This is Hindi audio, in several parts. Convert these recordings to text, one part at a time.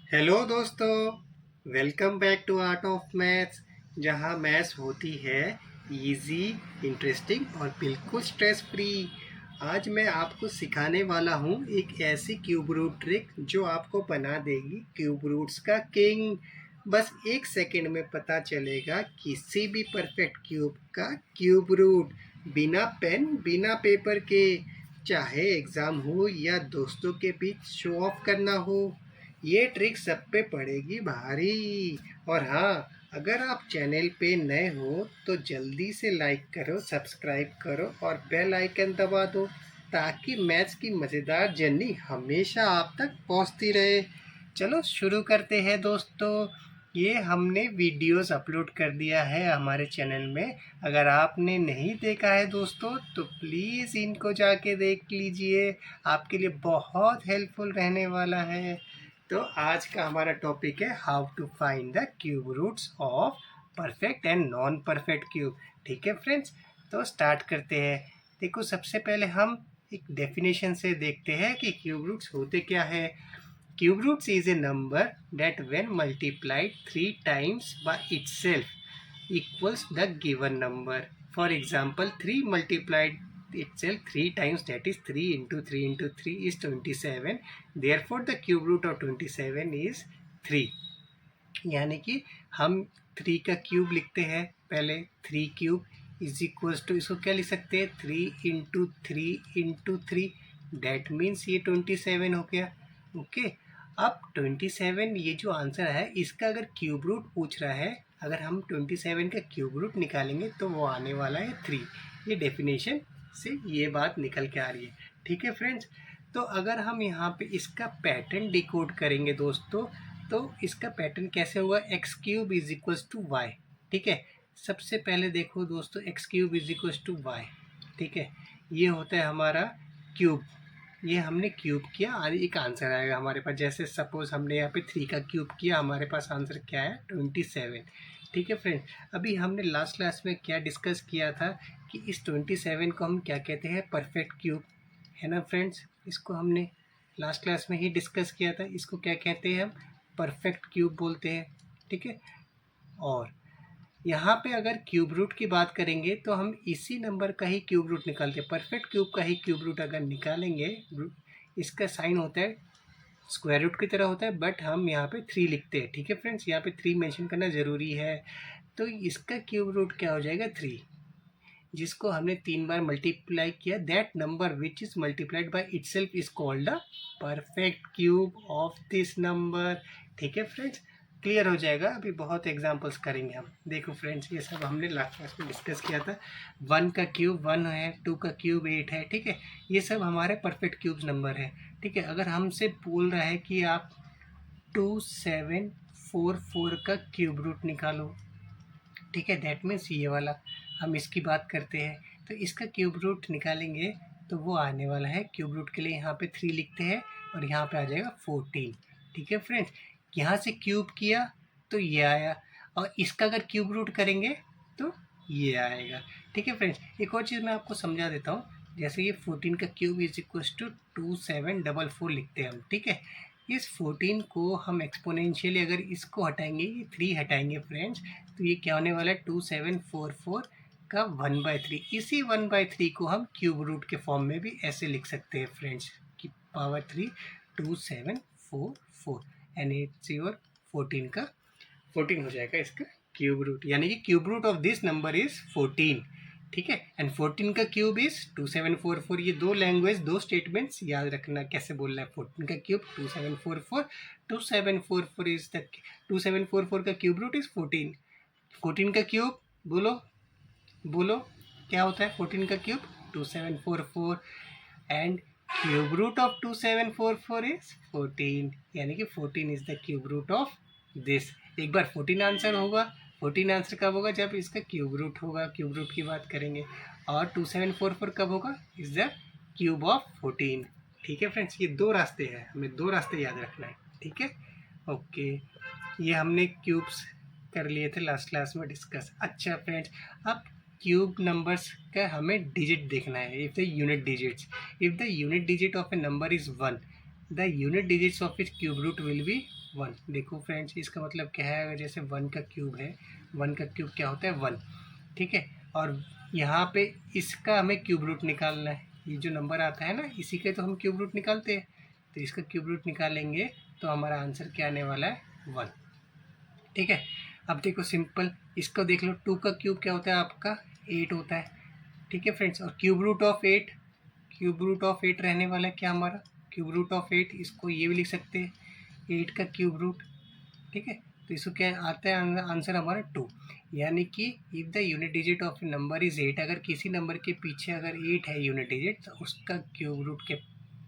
हेलो दोस्तों, welcome back to art of maths. जहां मैथ्स होती है इजी, इंटरेस्टिंग और बिल्कुल स्ट्रेस फ्री। आज मैं आपको सिखाने वाला हूं एक ऐसी क्यूब रूट ट्रिक जो आपको बना देगी क्यूब रूट्स का किंग। बस एक सेकंड में पता चलेगा किसी भी परफेक्ट क्यूब का क्यूब रूट, बिना पेन बिना पेपर के। चाहे एग्ज़ाम हो या दोस्तों के बीच शो ऑफ करना हो, ये ट्रिक सब पे पड़ेगी भारी। और हाँ, अगर आप चैनल पे नए हो तो जल्दी से लाइक करो, सब्सक्राइब करो और बेल आइकन दबा दो, ताकि मैथ्स की मज़ेदार जर्नी हमेशा आप तक पहुंचती रहे। चलो शुरू करते हैं दोस्तों। ये हमने वीडियोस अपलोड कर दिया है हमारे चैनल में। अगर आपने नहीं देखा है दोस्तों तो प्लीज़ इनको जाके देख लीजिए, आपके लिए बहुत हेल्पफुल रहने वाला है। तो आज का हमारा टॉपिक है how to find the cube roots of perfect and non perfect cube. ठीक है फ्रेंड्स, तो स्टार्ट करते हैं। देखो, सबसे पहले हम एक डेफिनेशन से देखते हैं कि क्यूब रूट्स होते क्या है। Cube roots is a number that when multiplied 3 times by itself equals the given number. For example, 3 multiplied itself 3 times, that is 3 into 3 into 3 is 27. Therefore, the cube root of 27 is 3. यानी कि हम 3 का क्यूब लिखते हैं पहले। 3 क्यूब इज इक्वल्स टू, इसको क्या लिख सकते हैं, 3 इंटू 3 दैट मीन्स ये 27 हो गया। ओके, अब 27 ये जो आंसर है इसका अगर क्यूब रूट पूछ रहा है, अगर हम 27 का क्यूब रूट निकालेंगे तो वो आने वाला है 3। ये डेफिनेशन से ये बात निकल के आ रही है। ठीक है फ्रेंड्स, तो अगर हम यहाँ पे इसका पैटर्न डिकोड करेंगे दोस्तों, तो इसका पैटर्न कैसे होगा, X cube is equals to Y. ठीक है, सबसे पहले देखो दोस्तों, X cube is equals to Y. ठीक है, ये होता है हमारा क्यूब। ये हमने क्यूब किया और एक आंसर आएगा हमारे पास। जैसे सपोज हमने यहाँ पे 3 का क्यूब किया, हमारे पास आंसर क्या है, 27। ठीक है फ्रेंड, अभी हमने लास्ट क्लास में क्या डिस्कस किया था कि इस 27 को हम क्या कहते हैं, परफेक्ट क्यूब, है ना फ्रेंड्स। इसको हमने लास्ट क्लास में ही डिस्कस किया था। इसको क्या कहते हैं, हम परफेक्ट क्यूब बोलते हैं। ठीक है, और यहाँ पे अगर क्यूब रूट की बात करेंगे तो हम इसी नंबर का ही क्यूब रूट निकालते हैं। परफेक्ट क्यूब का ही क्यूब रूट अगर निकालेंगे, इसका साइन होता है स्क्वायर रूट की तरह होता है, बट हम यहाँ पे 3 लिखते हैं। ठीक है फ्रेंड्स, यहाँ पे 3 मेंशन करना ज़रूरी है। तो इसका क्यूब रूट क्या हो जाएगा, 3, जिसको हमने 3 बार मल्टीप्लाई किया। That number which is multiplied by itself is called the perfect cube of this number. ठीक है फ्रेंड्स, क्लियर हो जाएगा। अभी बहुत एग्जांपल्स करेंगे हम। देखो फ्रेंड्स, ये सब हमने लास्ट क्लास में डिस्कस किया था। 1 का क्यूब 1 है, 2 का क्यूब 8 है। ठीक है, ये सब हमारे परफेक्ट क्यूब्स नंबर है। ठीक है, अगर हमसे बोल रहा है कि आप 2744 का क्यूब रूट निकालो, ठीक है, दैट मीन्स ये वाला हम इसकी बात करते हैं, तो इसका क्यूब रूट निकालेंगे तो वो आने वाला है, क्यूब रूट के लिए यहाँ पे 3 लिखते हैं और यहाँ पे आ जाएगा 14। ठीक है फ्रेंड्स, यहाँ से क्यूब किया तो ये आया, और इसका अगर क्यूब रूट करेंगे तो ये आएगा। ठीक है फ्रेंड्स, एक और चीज़ मैं आपको समझा देता हूँ। जैसे ये 14 का क्यूब इज इक्वल्स टू 2744 लिखते हैं हम। ठीक है, इस 14 को हम एक्सपोनेंशियली अगर इसको हटाएंगे, ये 3 हटाएंगे फ्रेंड्स, तो ये क्या होने वाला है, 2744 का 1/3। इसी 1/3 को हम क्यूब रूट के फॉर्म में भी ऐसे लिख सकते हैं फ्रेंड्स, की पावर 3 2744 एंड इट्स योर 14 का 14 हो जाएगा इसका क्यूब रूट, यानी कि cube root of this number is 14। ठीक है, एंड 14 का क्यूब इज 2744। ये दो लैंग्वेज, दो स्टेटमेंट्स याद रखना कैसे बोलना है। 14 का क्यूब 2744, 2744 इज द 2744 का क्यूब रूट इज 14। 14 का क्यूब बोलो, बोलो क्या होता है 14 का cube, 2744, and cube root of 2744 is 14, यानी कि 14 is the cube root of this. एक बार 14 आंसर होगा। 14 आंसर कब होगा, जब इसका क्यूब रूट होगा, क्यूब रूट की बात करेंगे। और 2744 कब होगा, इज द क्यूब ऑफ 14। ठीक है फ्रेंड्स, ये दो रास्ते हैं, हमें दो रास्ते याद रखना है। ठीक है, ओके, ये हमने क्यूब्स कर लिए थे लास्ट क्लास में डिस्कस। अच्छा फ्रेंड्स, अब क्यूब नंबर्स का हमें डिजिट देखना है। If the unit digits, if the unit digit of a number is 1, the unit digits of it cube root will be 1। देखो फ्रेंड्स, इसका मतलब क्या है, अगर जैसे 1 का क्यूब है, 1 का क्यूब क्या होता है 1, ठीक है। और यहाँ पे इसका हमें क्यूब रूट निकालना है। ये जो नंबर आता है ना, इसी के तो हम क्यूब रूट निकालते हैं। तो इसका क्यूब रूट निकालेंगे तो हमारा आंसर क्या आने वाला है 1, ठीक है। अब देखो सिंपल, इसको देख लो, 2 का क्यूब क्या होता है आपका 8 होता है, ठीक है फ्रेंड्स। और cube root of 8, cube root of 8 रहने वाला है क्या हमारा, क्यूब रूट ऑफ 8, इसको ये भी लिख सकते हैं 8 का क्यूब रूट, ठीक है। तो इसको क्या आता है आंसर हमारा 2। यानी कि if the unit digit of number is 8, अगर किसी नंबर के पीछे अगर 8 है यूनिट डिजिट, तो उसका क्यूब रूट के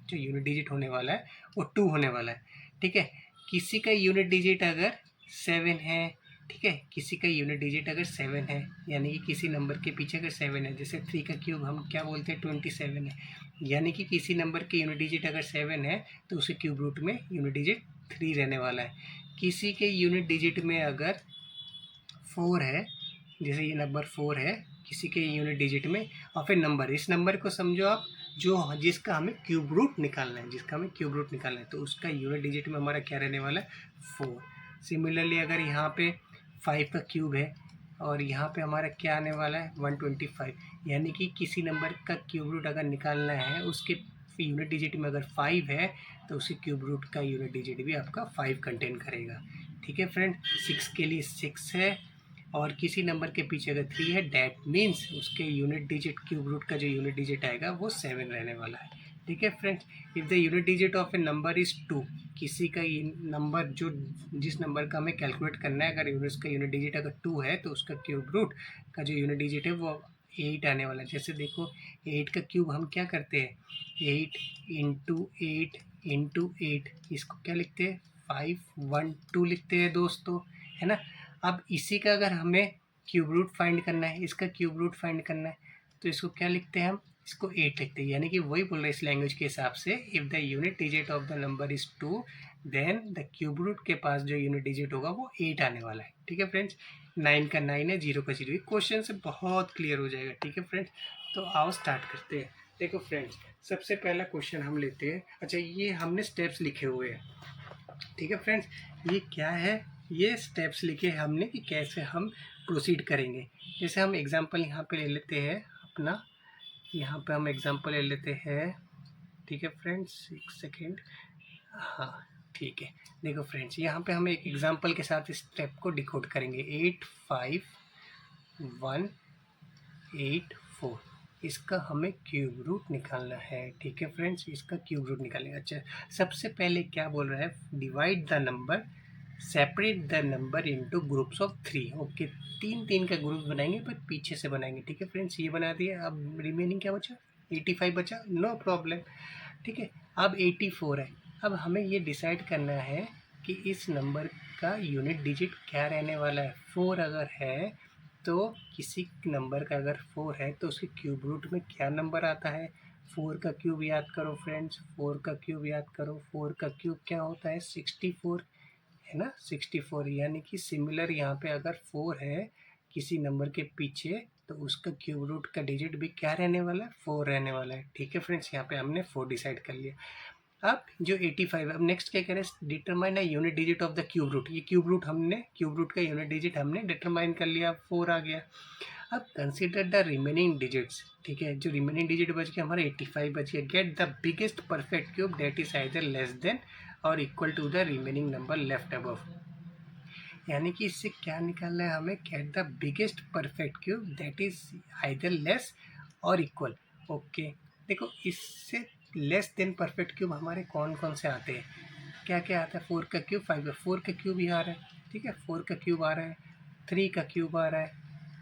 जो यूनिट डिजिट होने वाला है वो 2 होने वाला है, ठीक है। किसी का यूनिट डिजिट अगर 7 है, ठीक है, किसी का यूनिट डिजिट अगर 7 है, यानी कि किसी नंबर के पीछे अगर 7 है, जैसे 3 का क्यूब हम क्या बोलते हैं 27 है, यानी कि किसी नंबर के यूनिट डिजिट अगर 7 है तो उसे क्यूब रूट में यूनिट डिजिट 3 रहने वाला है। किसी के यूनिट डिजिट में अगर 4 है, जैसे ये नंबर 4 है किसी के यूनिट डिजिट में, और फिर नंबर, इस नंबर को समझो आप जो जिसका हमें क्यूब रूट निकालना है, जिसका हमें क्यूब रूट निकालना है, तो उसका यूनिट डिजिट में हमारा क्या रहने वाला है 4। सिमिलरली अगर यहाँ पे 5 का क्यूब है और यहाँ पे हमारा क्या आने वाला है 125, यानी कि किसी नंबर का क्यूब रूट अगर निकालना है उसके यूनिट डिजिट में अगर 5 है तो उसी क्यूब रूट का यूनिट डिजिट भी आपका 5 कंटेन करेगा, ठीक है फ्रेंड। 6 के लिए 6 है और किसी नंबर के पीछे अगर 3 है, डैट मीन्स उसके यूनिट डिजिट क्यूब रूट का जो यूनिट डिजिट आएगा वो 7 रहने वाला है, ठीक है friends. If the unit digit of a number is 2, किसी का नंबर जो जिस नंबर का हमें कैलकुलेट करना है, अगर उसका यूनिट डिजिट अगर 2 है तो उसका क्यूब रूट का जो यूनिट डिजिट है वो 8 आने वाला है। जैसे देखो 8 का क्यूब हम क्या करते हैं 8 इंटू 8 इंटू 8, इसको क्या लिखते हैं 512 लिखते हैं दोस्तों, है ना। अब इसी का अगर हमें क्यूब रूट फाइंड करना है, इसका क्यूब रूट फाइंड करना है, तो इसको क्या लिखते हैं हम, इसको 8 लिखते हैं। यानी कि वही बोल रहे हैं इस लैंग्वेज के हिसाब से, if the unit digit of the number is 2 then the cube root के पास जो यूनिट डिजिट होगा वो 8 आने वाला है, ठीक है फ्रेंड्स। 9 का 9 है, 0 का 0 है। क्वेश्चन से बहुत क्लियर हो जाएगा, ठीक है फ्रेंड्स। तो आओ स्टार्ट करते हैं। देखो फ्रेंड्स, सबसे पहला क्वेश्चन हम लेते हैं। अच्छा, ये हमने स्टेप्स लिखे हुए हैं, ठीक है फ्रेंड्स। ये क्या है, ये स्टेप्स लिखे हमने कि कैसे हम प्रोसीड करेंगे। जैसे हम एग्जांपल यहाँ पे ले लेते हैं अपना, यहाँ पे हम एग्जांपल ले लेते हैं, ठीक है फ्रेंड्स, एक सेकेंड, हाँ ठीक है। देखो फ्रेंड्स, यहाँ पे हम एक एग्जांपल के साथ इस स्टेप को डिकोड करेंगे। 8 5 1 8 4, इसका हमें क्यूब रूट निकालना है, ठीक है फ्रेंड्स, इसका क्यूब रूट निकालेंगे। अच्छा, सबसे पहले क्या बोल रहा है, divide the number, separate the number into groups of 3। Okay, 3 का ग्रुप बनाएंगे पर पीछे से बनाएंगे, ठीक है फ्रेंड्स। ये बना दिया। अब रिमेनिंग क्या बचा 85 बचा, नो प्रॉब्लम, ठीक है। अब 84 है। अब हमें ये डिसाइड करना है कि इस नंबर का यूनिट डिजिट क्या रहने वाला है। 4 अगर है तो किसी नंबर का अगर 4 है तो उसके क्यूब रूट में क्या नंबर आता है, 4 का क्यूब याद करो फ्रेंड्स, 4 का क्यूब याद करो। 4 का क्यूब क्या होता है 64, है ना, 64। यानी कि सिमिलर यहाँ पे अगर 4 है किसी नंबर के पीछे तो उसका क्यूब रूट का डिजिट भी क्या रहने वाला है 4 रहने वाला है, ठीक है फ्रेंड्स। यहाँ पे हमने 4 डिसाइड कर लिया। अब जो 85, अब नेक्स्ट क्या करें, determine a unit digit of the cube root. ये क्यूब रूट का यूनिट डिजिट हमने डिटरमाइन कर लिया, 4 आ गया। अब कंसीडर द रिमेनिंग डिजिट्स, ठीक है, जो रिमेनिंग डिजिट बच गया हमारा 85 बच गया। Get the biggest perfect cube that is either less than or equal to the remaining number left above. यानी कि इससे क्या निकालना है हमें, get the biggest perfect cube that is either less or equal. Okay, देखो इससे लेस देन परफेक्ट क्यूब हमारे कौन कौन से आते हैं, क्या क्या आता है, 4 का क्यूब 5 का 4 का क्यूब ही आ रहा है, ठीक है, 4 का क्यूब आ रहा है, 3 का क्यूब आ रहा है,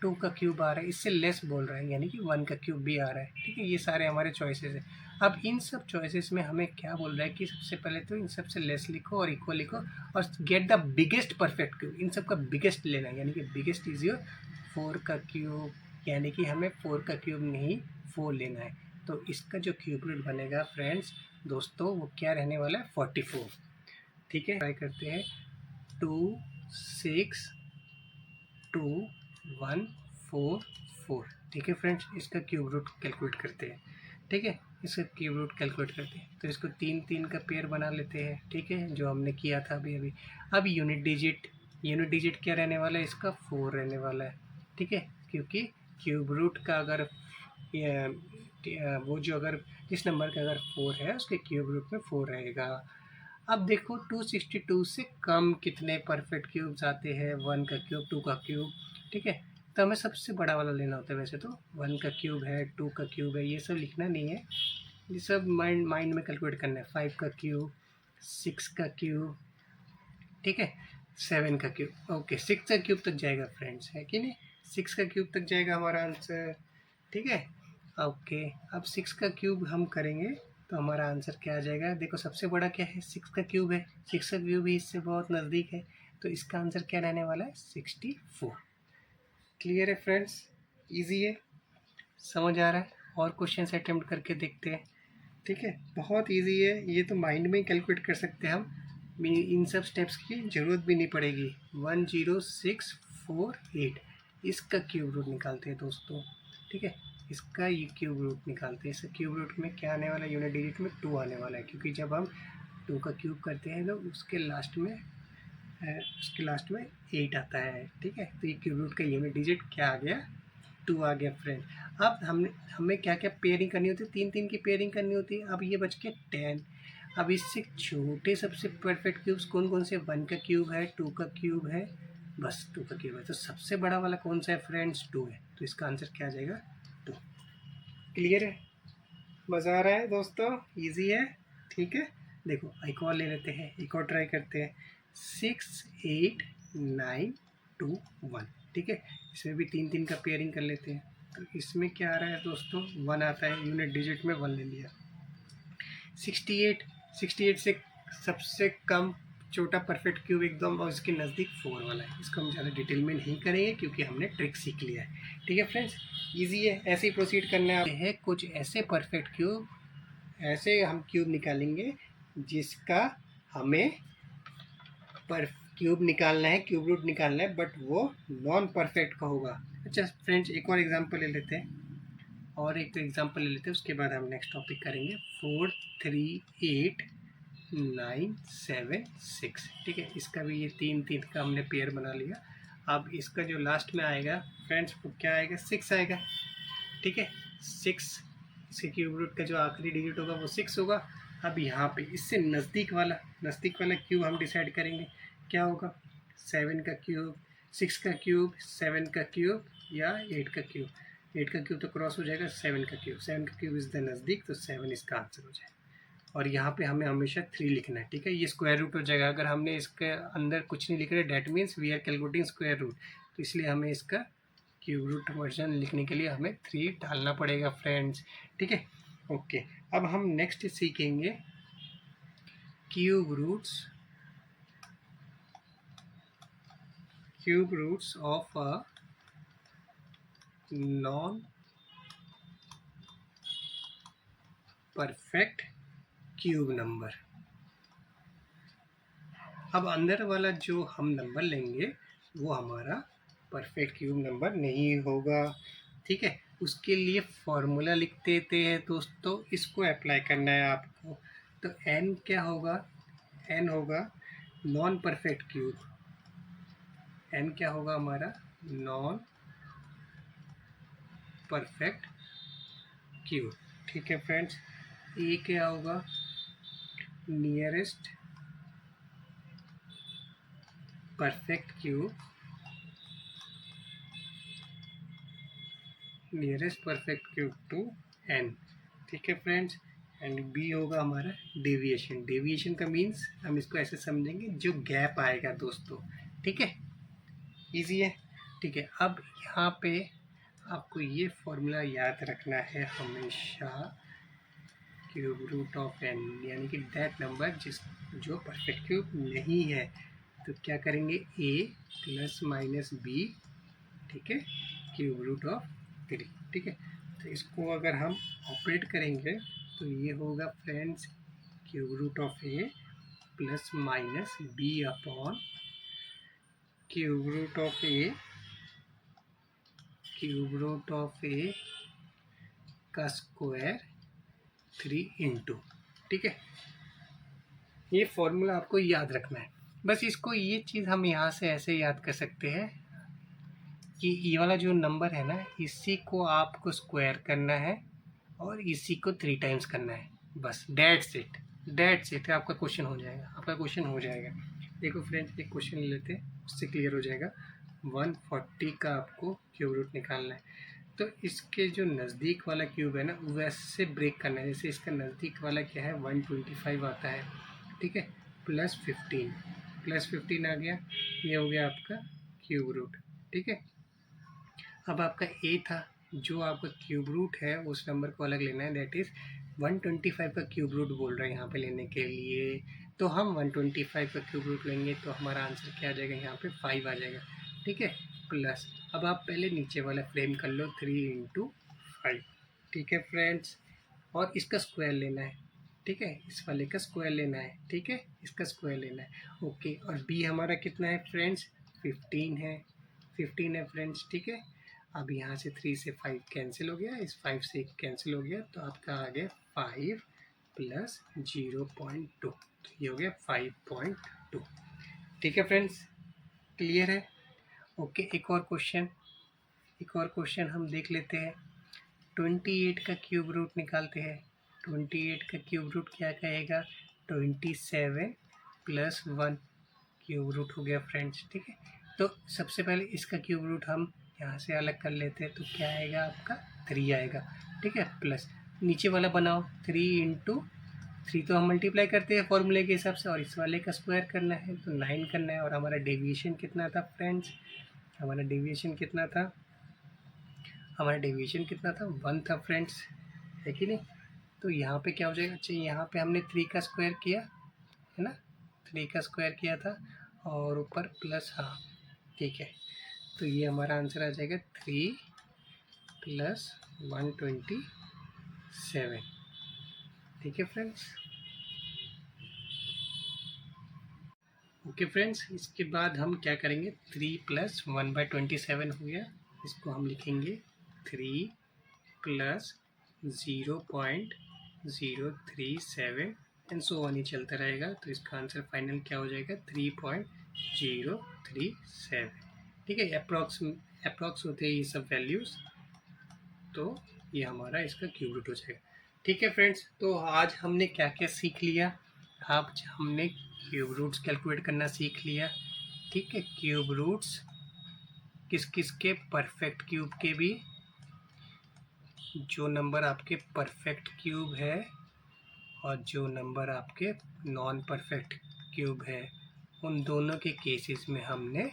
2 का क्यूब आ रहा है, इससे लेस बोल रहा है यानी कि 1 का क्यूब भी आ रहा है, ठीक है। ये सारे हमारे चॉइसेस हैं। अब इन सब चॉइसेस में हमें क्या बोल रहा है कि सबसे पहले तो इन सब से लेस लिखो और इक्वल लिखो और get the biggest perfect cube, इन सब का बिगेस्ट लेना है, यानी कि बिगेस्ट इज योर 4 का क्यूब, यानी कि हमें 4 का क्यूब नहीं 4 लेना है। तो इसका जो क्यूब रूट बनेगा फ्रेंड्स दोस्तों वो क्या रहने वाला है 44, ठीक है। ट्राई करते हैं 2 6 2 1 4 4, ठीक है फ्रेंड्स, इसका क्यूब रूट कैलकुलेट करते हैं, ठीक है। इसका क्यूब रूट कैलकुलेट करते हैं। तो इसको 3 3 का पेयर बना लेते हैं, ठीक है, जो हमने किया था अभी अभी। अब यूनिट डिजिट क्या रहने वाला है, इसका 4 रहने वाला है, ठीक है, क्योंकि क्यूब रूट का अगर वो जो अगर जिस नंबर का अगर 4 है उसके क्यूब रूट में 4 रहेगा। अब देखो 262 से कम कितने परफेक्ट क्यूब्स आते हैं, 1 का क्यूब, 2 का क्यूब, ठीक है। तो हमें सबसे बड़ा वाला लेना होता है। वैसे तो 1 का क्यूब है, 2 का क्यूब है, ये सब लिखना नहीं है, ये सब माइंड में कैलकुलेट करना है। 5 का क्यूब, 6 का क्यूब, ठीक है, 7 का क्यूब। ओके, 6 का क्यूब तक जाएगा फ्रेंड्स, है कि नहीं? 6 का क्यूब तक जाएगा हमारा आंसर, ठीक है। ओके, अब 6 का क्यूब हम करेंगे तो हमारा आंसर क्या आ जाएगा? देखो सबसे बड़ा क्या है, 6 का क्यूब है, 6 का क्यूब ही इससे बहुत नज़दीक है, तो इसका आंसर क्या रहने वाला है? 64। क्लियर है फ्रेंड्स? इजी है, समझ आ रहा है? और क्वेश्चन अटेम्प्ट करके देखते हैं, ठीक है। बहुत इजी है, ये तो माइंड में ही कैलकुलेट कर सकते हैं हम, इन सब स्टेप्स की ज़रूरत भी नहीं पड़ेगी। 10648 इसका क्यूब रूट निकालते हैं दोस्तों, ठीक है, इसका ये क्यूब रूट निकालते हैं। इसका क्यूब रूट में क्या आने वाला है? यूनिट डिजिट में 2 आने वाला है, क्योंकि जब हम 2 का क्यूब करते हैं तो उसके लास्ट में 8 आता है, ठीक है। तो ये क्यूब रूट का यूनिट डिजिट क्या आ गया? 2 आ गया फ्रेंड। अब हमें क्या क्या पेयरिंग करनी होती है? 3 3 की पेयरिंग करनी होती है। अब ये बच के 10। अब इससे छोटे सबसे परफेक्ट क्यूब्स कौन कौन से? 1 का क्यूब है, 2 का क्यूब है, बस 2 का क्यूब है। तो सबसे बड़ा वाला कौन सा है फ्रेंड्स? 2 है, तो इसका आंसर क्या आ जाएगा? 2। क्लियर है? मज़ा आ रहा है दोस्तों? ईजी है, ठीक है। देखो एक और ले लेते हैं, एक और ट्राई करते हैं। 68921, ठीक है, इसमें भी 3 3 का पेयरिंग कर लेते हैं। तो इसमें क्या आ रहा है दोस्तों? 1 आता है, यूनिट डिजिट में 1 ले लिया। 68 से सबसे कम छोटा परफेक्ट क्यूब एकदम और इसके नज़दीक 4 वाला है। इसको हम ज़्यादा डिटेल में नहीं करेंगे क्योंकि हमने ट्रिक सीख लिया है, ठीक है फ्रेंड्स। इजी है, ऐसे ही प्रोसीड करना है। कुछ ऐसे परफेक्ट क्यूब, ऐसे हम क्यूब निकालेंगे जिसका हमें पर क्यूब निकालना है, क्यूब रूट निकालना है, बट वो नॉन परफेक्ट का होगा। अच्छा फ्रेंड्स, एक और एग्जांपल ले लेते हैं, और एक एग्जांपल ले लेते हैं, उसके बाद हम नेक्स्ट टॉपिक करेंगे। 438976, ठीक है, इसका भी ये 3 3 का हमने पेयर बना लिया। अब इसका जो लास्ट में आएगा फ्रेंड्स, वो क्या आएगा? 6 आएगा, ठीक है। 6 इसके क्यूब रूट का जो आखिरी डिजिट होगा वो 6 होगा। अब यहाँ पे इससे नज़दीक वाला क्यूब हम डिसाइड करेंगे, क्या होगा? 7 का क्यूब, 6 का क्यूब, 7 का क्यूब या 8 का क्यूब। 8 का क्यूब तो क्रॉस हो जाएगा, 7 का क्यूब इज़ द नज़दीक, तो 7 इसका आंसर हो जाएगा। और यहाँ पे हमें हमेशा 3 लिखना है, ठीक है, ये स्क्वायर रूट हो जाएगा। अगर हमने इसके अंदर कुछ नहीं लिख रहे, that means we are calculating square root, तो इसलिए हमें इसका क्यूब रूट वर्जन लिखने के लिए हमें 3 डालना पड़ेगा फ्रेंड्स, ठीक है। ओके, अब हम नेक्स्ट सीखेंगे cube roots of a non perfect cube number. अब अंदर वाला जो हम नंबर लेंगे वो हमारा परफेक्ट क्यूब नंबर नहीं होगा, ठीक है। उसके लिए फॉर्मूला लिख देते हैं दोस्तों, इसको अप्लाई करना है आपको। तो n क्या होगा? n होगा नॉन परफेक्ट क्यूब। n क्या होगा हमारा? नॉन परफेक्ट क्यूब, ठीक है फ्रेंड्स। a क्या होगा? Nearest perfect cube, nearest perfect cube two n, ठीक है फ्रेंड्स। एंड बी होगा हमारा डेविएशन का मीन्स हम इसको ऐसे समझेंगे, जो गैप आएगा दोस्तों, ठीक है। इजी है, ठीक है। अब यहाँ पे आपको ये फॉर्मूला याद रखना है हमेशा, क्यूब रूट ऑफ n, यानी कि दैट नंबर जो परफेक्ट क्यूब नहीं है। तो क्या करेंगे? a प्लस माइनस b, ठीक है, क्यूब रूट ऑफ 3, ठीक है। तो इसको अगर हम ऑपरेट करेंगे तो ये होगा friends cube root of a plus minus b upon cube root of a का स्क्वायर 3 ठीक है। ये फॉर्मूला आपको याद रखना है। बस इसको ये चीज़ हम यहाँ से ऐसे याद कर सकते हैं कि ये वाला जो नंबर है ना, इसी को आपको स्क्वायर करना है और इसी को 3 टाइम्स करना है। बस डेट्स इट आपका क्वेश्चन हो जाएगा, आपका क्वेश्चन हो जाएगा। देखो फ्रेंड्स, एक क्वेश्चन ले लेते हैं, उससे क्लियर हो जाएगा। 140 का आपको क्यूब रूट निकालना है। तो इसके जो नज़दीक वाला क्यूब है ना, वैसे ब्रेक करना है। जैसे इसका नज़दीक वाला क्या है, 125 आता है, ठीक है, +15 आ गया, ये हो गया आपका क्यूब रूट, ठीक है। अब आपका ए था, जो आपका क्यूब रूट है उस नंबर को अलग लेना है, दैट इज़ 125 का क्यूब रूट बोल रहे हैं यहाँ पे लेने के लिए। तो हम 125 का क्यूब रूट लेंगे तो हमारा आंसर क्या आ जाएगा, यहाँ पे 5 आ जाएगा, ठीक है। प्लस अब आप पहले नीचे वाला फ्रेम कर लो, 3 × 5, ठीक है फ्रेंड्स। और इसका स्क्वायर लेना है, ठीक है, इस वाले का स्क्वायर लेना है, ठीक है, इसका स्क्वायर लेना है, ओके। और बी हमारा कितना है फ्रेंड्स, 15 है फ्रेंड्स, ठीक है। अब यहाँ से 3 से 5 कैंसिल हो गया, इस 5 से कैंसिल हो गया, तो आपका आ गया 5 + 0.2, तो ये हो गया 5.2, ठीक है फ्रेंड्स, क्लियर है, ओके। एक और क्वेश्चन हम देख लेते हैं। 28 का क्यूब रूट निकालते हैं। 28 का क्यूब रूट क्या कहेगा, 27 + 1 क्यूब रूट हो गया फ्रेंड्स, ठीक है। तो सबसे पहले इसका क्यूब रूट हम यहाँ से अलग कर लेते हैं, तो क्या आएगा आपका, 3 आएगा, ठीक है। प्लस नीचे वाला बनाओ, 3 × 3 तो हम मल्टीप्लाई करते हैं फॉर्मूले के हिसाब से, और इस वाले का स्क्वायर करना है तो 9 करना है। और हमारा डेविएशन कितना था फ्रेंड्स, हमारा डेविएशन कितना था, 1 था फ्रेंड्स, है कि नहीं। तो यहाँ पे क्या हो जाएगा, अच्छा यहाँ पे हमने 3 का स्क्वायर किया है ना, 3 का स्क्वायर किया था, और ऊपर प्लस, हाँ ठीक है। तो ये हमारा आंसर आ जाएगा 3 + 127, ठीक है फ्रेंड्स, ओके फ्रेंड्स। इसके बाद हम क्या करेंगे, 3 + 1/27 हो गया, इसको हम लिखेंगे 3 + 0.037 एंड सो ऑन ही चलता रहेगा। तो इसका आंसर फाइनल क्या हो जाएगा, 3.037, ठीक है। अप्रॉक्स होते हैं ये सब वैल्यूज़, तो ये हमारा इसका क्यूब रूट हो जाएगा, ठीक है फ्रेंड्स। तो आज हमने क्या क्या सीख लिया, आज हमने क्यूब रूट्स कैलकुलेट करना सीख लिया, ठीक है। क्यूब रूट्स किस किस के, परफेक्ट क्यूब के भी, जो नंबर आपके परफेक्ट क्यूब है और जो नंबर आपके नॉन परफेक्ट क्यूब है, उन दोनों के केसेस में हमने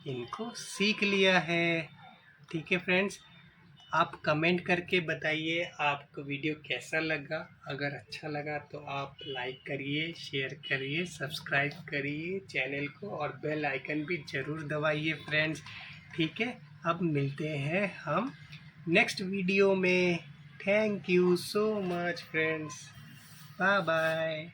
इनको सीख लिया है, ठीक है फ्रेंड्स। आप कमेंट करके बताइए आपको वीडियो कैसा लगा। अगर अच्छा लगा तो आप लाइक करिए, शेयर करिए, सब्सक्राइब करिए चैनल को, और बेल आइकन भी ज़रूर दबाइए फ्रेंड्स, ठीक है। अब मिलते हैं हम नेक्स्ट वीडियो में। Thank you so much friends, bye bye.